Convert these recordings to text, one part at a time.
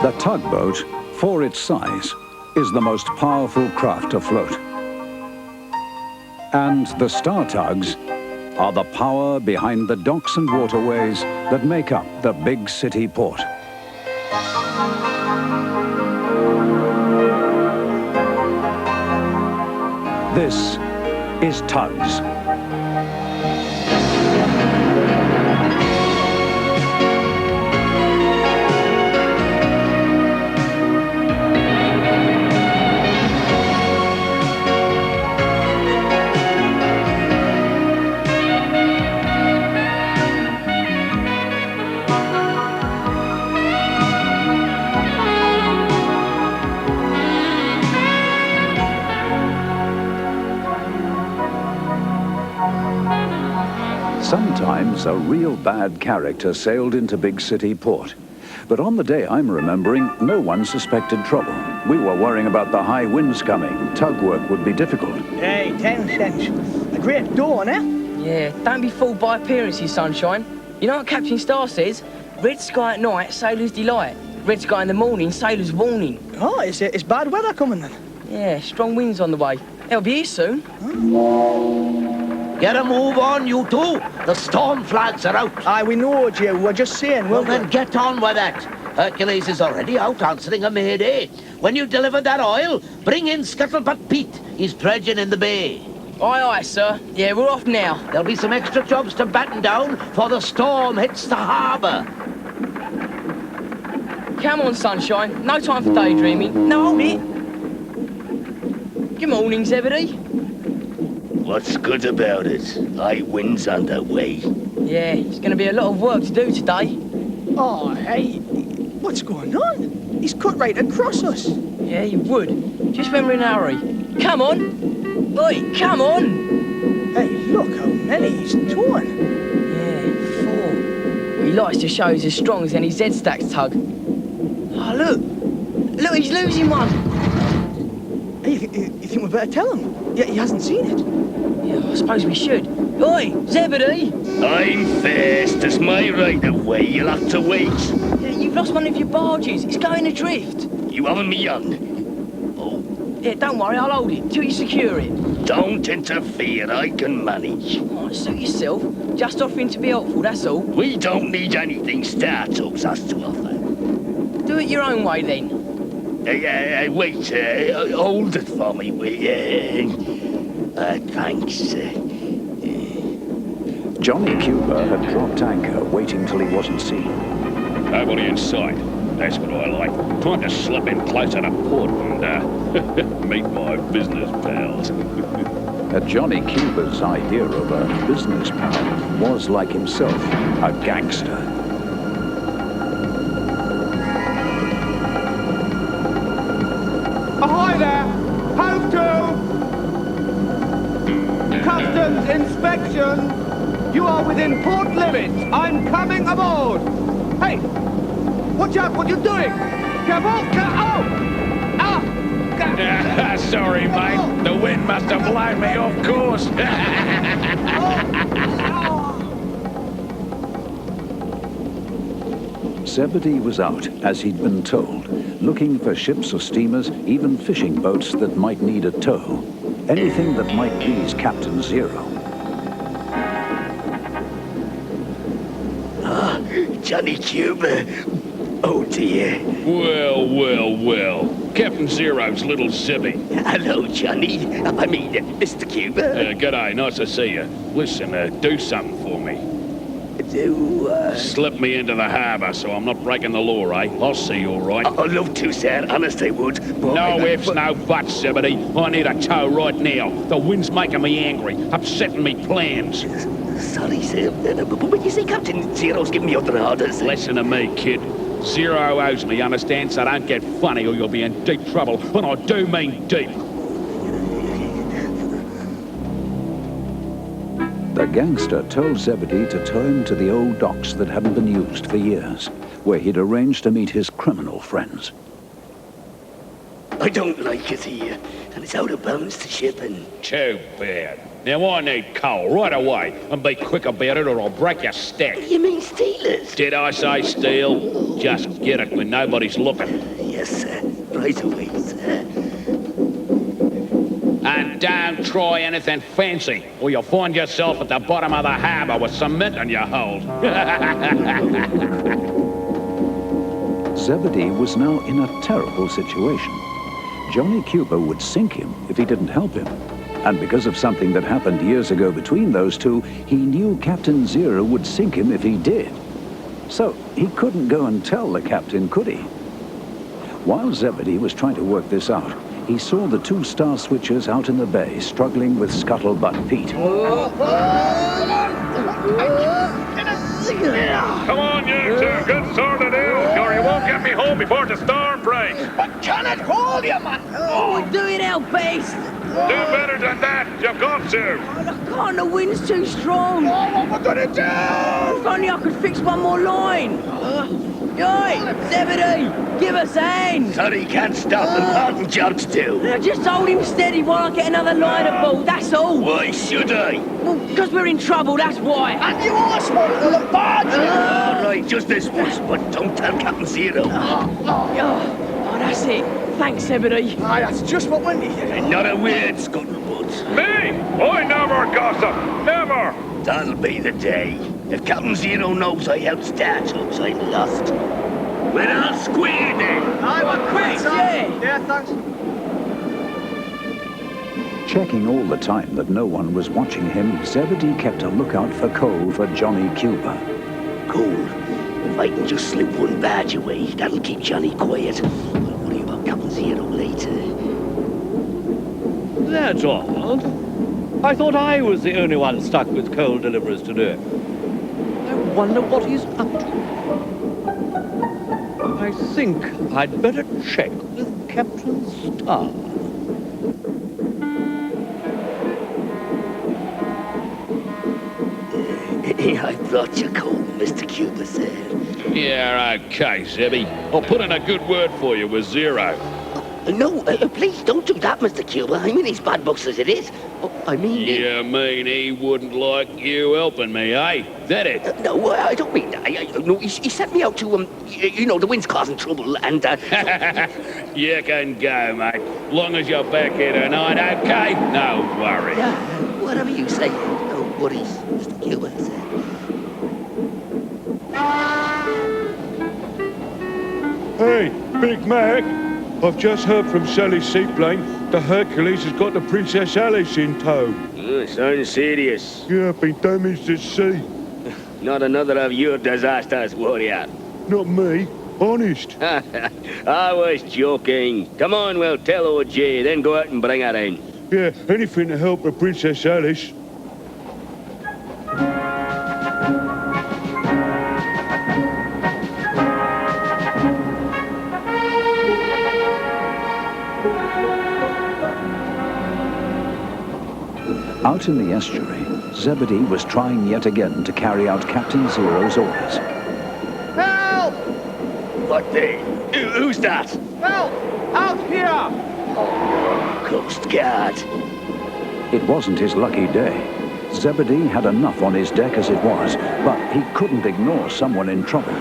The tugboat, for its size, is the most powerful craft afloat. And the star tugs are the power behind the docks and waterways that make up the big city port. This is TUGS. Sometimes a real bad character sailed into Big City port. But on the day I'm remembering, no one suspected trouble. We were worrying about the high winds coming. Tug work would be difficult. Hey, 10 cents. A great dawn, eh? Yeah, don't be fooled by appearances, sunshine. You know what Captain Star says? Red sky at night, sailor's delight. Red sky in the morning, sailor's warning. Oh, it's bad weather coming then? Yeah, strong winds on the way. They'll be here soon. Get a move on, you two. The storm flags are out. Aye, we know, Joe. We're just saying, Well, then get on with it. Hercules is already out answering a mayday. When you deliver that oil, bring in Scuttlebutt Pete. He's dredging in the bay. Aye, aye, sir. Yeah, we're off now. There'll be some extra jobs to batten down before the storm hits the harbour. Come on, sunshine. No time for daydreaming. No, hold it. Good morning, Zebedee. What's good about it? High winds underway. Yeah, it's going to be a lot of work to do today. Oh, hey, what's going on? He's cut right across us. Yeah, you would. Just when we're in a hurry. Come on. Oi, come on. Hey, look how many he's towing. Yeah, 4. He likes to show he's as strong as any Z-Stacks tug. Oh, look. Look, he's losing one. Hey, you think we better tell him? Yeah, he hasn't seen it. Yeah, I suppose we should. Oi, Zebedee! I'm first. It's my right of way. You'll have to wait. Yeah, you've lost one of your barges. It's going adrift. You having me on? Oh, Yeah, don't worry, I'll hold it till you secure it. don't interfere. I can manage. Oh, suit yourself. Just offering to be helpful, that's all. We don't need anything Star Tugs has to offer. Do it your own way, then. Wait. Hold it for me. Thanks. Johnny Cuba had dropped anchor, waiting till he wasn't seen. Nobody in sight. That's what I like. Time to slip in closer to port and meet my business pals. Johnny Cuba's idea of a business pal was, like himself, a gangster. Ahoy there! Hove to! Customs inspection! You are within port limits. I'm coming aboard! Hey! Watch out, what you doing? Careful! Oh! Ah! Sorry, mate. The wind must have blown me off course. Zebedee was out, as he'd been told, looking for ships or steamers, even fishing boats that might need a tow. Anything that might please Captain Zero. Johnny Cuba. Oh, dear. Well. Captain Zero's little Zebby. Hello, Johnny. I mean, Mr. Cuba. G'day, nice to see you. Listen, do something for me. Slip me into the harbour so I'm not breaking the law, eh? I'll see you all right. I'd love to, sir. Honest, I would. But No ifs, no buts, Zebedee. I need a tow right now. The wind's making me angry, upsetting me plans. Sorry, sir. But you see, Captain Zero's giving me other orders. Listen to me, kid. Zero owes me, understand? So don't get funny or you'll be in deep trouble. And I do mean deep. The gangster told Zebedee to tow him to the old docks that hadn't been used for years, where he'd arranged to meet his criminal friends. I don't like it here, and it's out of bounds to shipping. Too bad. Now I need coal right away, and be quick about it or I'll break your stick. You mean stealers? Did I say steal? Just get it when nobody's looking. Yes, sir. Right away, sir. And don't try anything fancy, or you'll find yourself at the bottom of the harbour with cement in your hold. Zebedee was now in a terrible situation. Johnny Cuba would sink him if he didn't help him. And because of something that happened years ago between those two, he knew Captain Zero would sink him if he did. So he couldn't go and tell the captain, could he? While Zebedee was trying to work this out, he saw the two star switchers out in the bay struggling with scuttlebutt Pete. Come on, you two, get sorted out, or you won't get me home before the storm breaks. I cannot hold you, man. Oh, do it our best. Do better than that, you've got to. I can't, the wind's too strong. Oh, what am I gonna do? If only I could fix one more line. Oi, Zebedee, give us a hand. Sorry, can't stop, and Martin jobs too. Now, just hold him steady while I get another line aboard, that's all. Why should I? Well, because we're in trouble, that's why. And you arsehole, full of barge. All right, just this once, but don't tell Captain Zero. Oh, that's it. Thanks, Zebedee. Aye, that's just what we needed. And not a word, scuttlebutt. Me? I never gossip, never. That'll be the day. If Captain Zero knows I helped start TUGS, I'm lost. We're all square then. Aye, we're quits, yeah. Yeah, thanks. Checking all the time that no one was watching him, Zebedee kept a lookout for coal for Johnny Cuba. Cool. If I can just slip one badge away, that'll keep Johnny quiet. I'll worry about Captain Zero later. That's odd. I thought I was the only one stuck with coal deliveries today. I wonder what he's up to. I think I'd better check with Captain Star. I brought you coal, Mr. Cuba said. Yeah, okay, Zebby. I'll put in a good word for you with Zero. No, please don't do that, Mr. Cuba. I'm in his bad books as it is. Oh, I mean... You mean he wouldn't like you helping me, eh? That it? No, I don't mean that. No, he sent me out to, you know, the wind's causing trouble, and... You can go, mate. Long as you're back here tonight, okay? No worries. Yeah, whatever you say. No worries, Mr. Cuba said. Hey, Big Mac. I've just heard from Sally's seaplane. The Hercules has got the Princess Alice in tow. Sounds serious. Yeah, been damaged at sea. Not another of your disasters, warrior. Not me. Honest. I was joking. Come on, we'll tell old Jay, then go out and bring her in. Yeah, anything to help the Princess Alice. Out in the estuary, Zebedee was trying yet again to carry out Captain Zero's orders. Help! What the? Who's that? Help! Out here! Oh, Coast Guard. It wasn't his lucky day. Zebedee had enough on his deck as it was, but he couldn't ignore someone in trouble.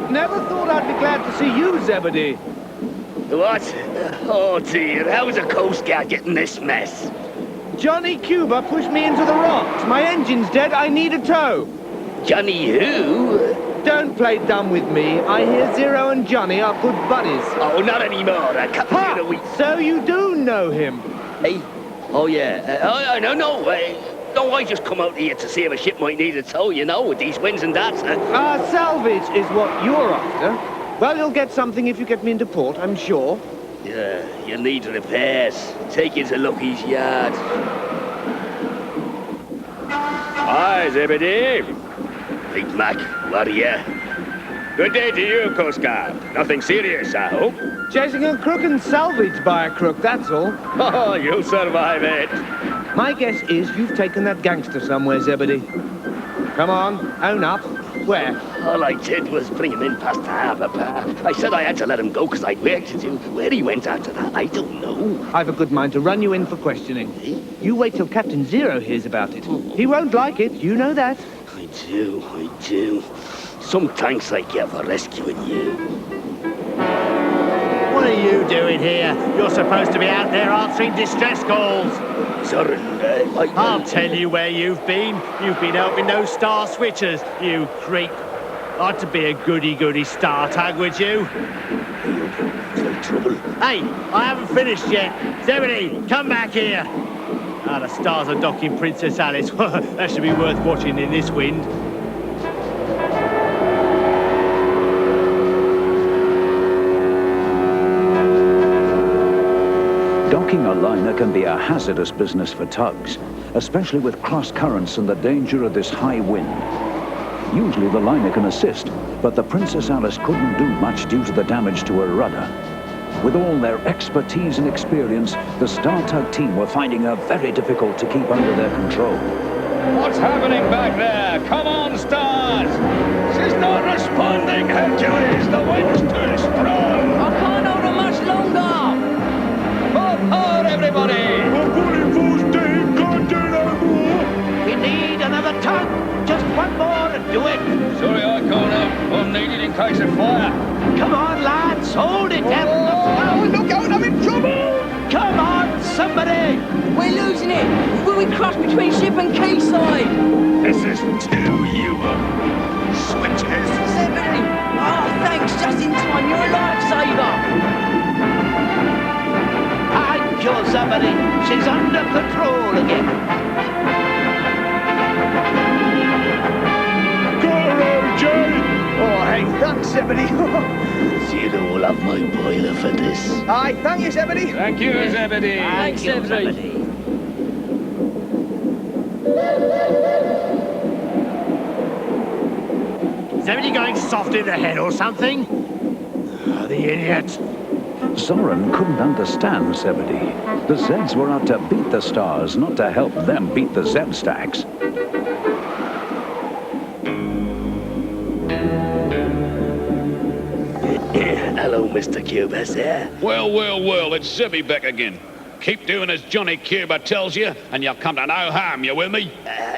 Never thought I'd be glad to see you, Zebedee. What? Oh dear, how is a Coast Guard getting this mess? Johnny Cuba pushed me into the rocks. My engine's dead. I need a tow. Johnny who? Don't play dumb with me. I hear Zero and Johnny are good buddies. Oh, not anymore. Captain Ha! Zero, we... So you do know him. Hey? Oh, yeah. No, I just come out here to see if a ship might need a tow, you know, with these winds and that. Salvage is what you're after. Well, you'll get something if you get me into port, I'm sure. Yeah, you need repairs. Take you to Lucky's yard. Hi, Zebedee. Big Mac, warrior. Good day to you, Coast Guard. Nothing serious, I hope. Chasing a crook and salvaged by a crook, that's all. Oh, you'll survive it. My guess is you've taken that gangster somewhere, Zebedee. Come on, own up. Where? All I did was bring him in past the harbour bar. I said I had to let him go because I'd work to do. Where he went after that, I don't know. I've a good mind to run you in for questioning. You wait till Captain Zero hears about it. He won't like it, you know that. I do. Some thanks I get for rescuing you. What are you doing here? You're supposed to be out there answering distress calls. Sorry, I'll tell you where you've been. You've been helping those star switchers, you creep. Ought to be a goody-goody star tag, would you? Trouble. Hey, I haven't finished yet. Zebedee, come back here. Ah, the stars are docking Princess Alice. That should be worth watching in this wind. Docking a liner can be a hazardous business for tugs, especially with cross currents and the danger of this high wind. Usually the liner can assist, but the Princess Alice couldn't do much due to the damage to her rudder. With all their expertise and experience, the Star Tug team were finding her very difficult to keep under their control. What's happening back there? Come on, Stars! She's not responding, Hercules! The wind's too strong! I can't hold her much longer! Pull hard, everybody! I'm pulling full steam, can't do no more. We need another tug. Just one more and do it. Sorry I can't help. I'm needed in case of fire. Come on, lads. Hold it down. Oh, look out, I'm in trouble! Come on, somebody. We're losing it! Will we crash between ship and quayside? This is too human. Switches! Zebedee! Oh, thanks, just in time. You're a lifesaver! Thank you, somebody. She's under control again. Got her, OJ! Oh, hey, thanks, Zebedee. Zero will have my boiler for this. Aye, thank you, Zebedee. Thank you, Zebedee. Thanks, Zebedee. Zebedee going soft in the head or something? Oh, the idiot. Zoran couldn't understand Zebedee. The Zeds were out to beat the Stars, not to help them beat the Zed stacks. Hello, Mr. Cuba, sir. Well, it's Zebby back again. Keep doing as Johnny Cuba tells you, and you'll come to no harm, you with me?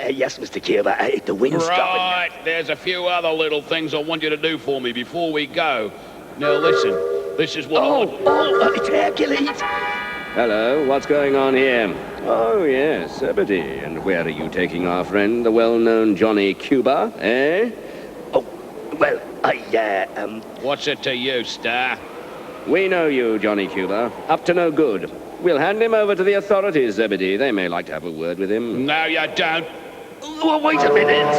Yes, Mr. Cuba. The wind's stopping. Right, there's a few other little things I want you to do for me before we go. Now listen, this is what It's Hercules. Hello, what's going on here? Oh, yes, Zebedee. And where are you taking our friend, the well-known Johnny Cuba, eh? Oh, well, What's it to you, Star? We know you, Johnny Cuba. Up to no good. We'll hand him over to the authorities, Zebedee. They may like to have a word with him. No, you don't. Oh, wait a minute.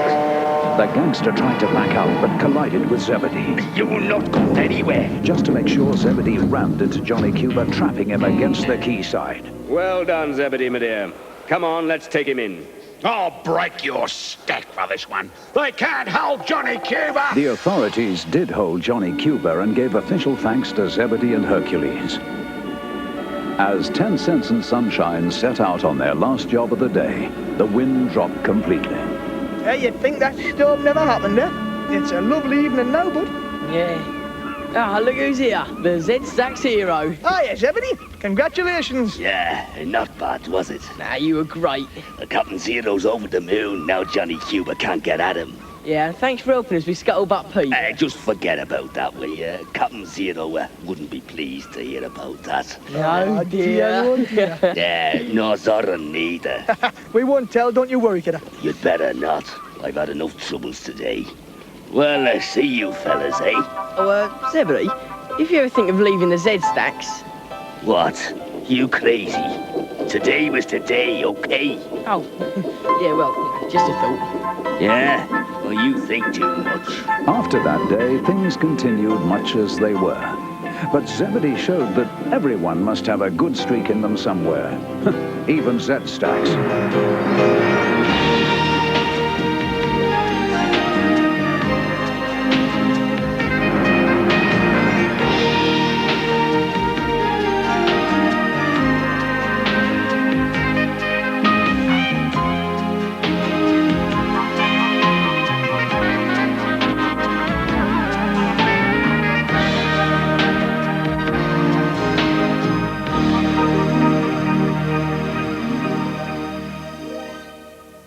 The gangster tried to back out, but collided with Zebedee. You will not go anywhere. Just to make sure, Zebedee rammed into Johnny Cuba, trapping him against the quayside. Well done, Zebedee, my dear. Come on, let's take him in. I'll break your stack for this one. They can't hold Johnny Cuba! The authorities did hold Johnny Cuba and gave official thanks to Zebedee and Hercules. As 10 Cents and Sunshine set out on their last job of the day, the wind dropped completely. Hey, you'd think that storm never happened, eh? It's a lovely evening now, bud. Yeah. Ah, look who's here. The Zed Stacks hero. Hiya, Zebedee. Congratulations. Yeah, not bad, was it? Nah, you were great. Captain Zero's over the moon. Now Johnny Cuba can't get at him. Yeah, thanks for helping us with Scuttlebutt Pete. Just forget about that, will you? Captain Zero wouldn't be pleased to hear about that. Oh, dear. Yeah, no Zoran neither. We won't tell, don't you worry, kidder. You'd better not. I've had enough troubles today. Well, see you fellas, eh? Oh, Zebedee, if you ever think of leaving the Zed Stacks... What? You crazy? Today was today, okay? Oh, yeah, well, just a thought. Yeah? Well, you think too much. After that day, things continued much as they were. But Zebedee showed that everyone must have a good streak in them somewhere. Even Zed Stacks.